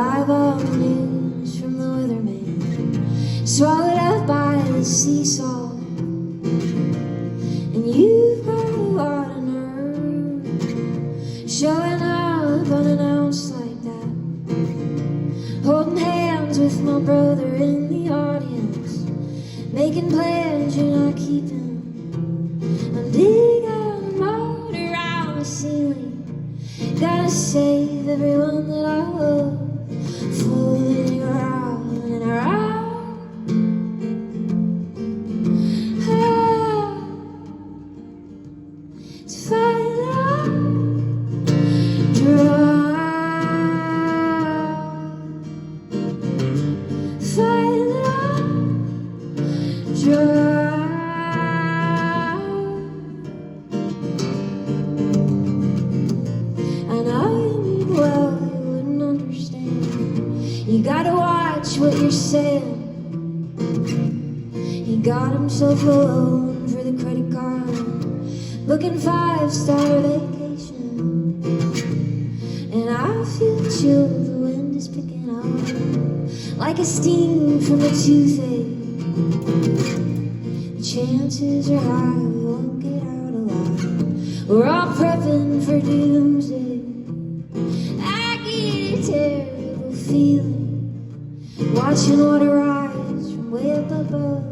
Alive on the news from the weatherman, swallowed up by the sea salt. And you've got a lot of nerve, showing up unannounced like that, holding hands with my brother in the audience, making plans you're not keeping. I'm digging a moat around the ceiling, gotta save everyone that I love, floating around and around. To find out, find out, well, you wouldn't understand. You gotta watch what you're saying. He got himself a loan for the credit card, booking 5-star vacation. And I feel chill, the wind is picking up like a steam from a toothache. The chances are high we won't get out alive. We're all prepping for doomsday. Terrible feeling, watching water rise from way up above.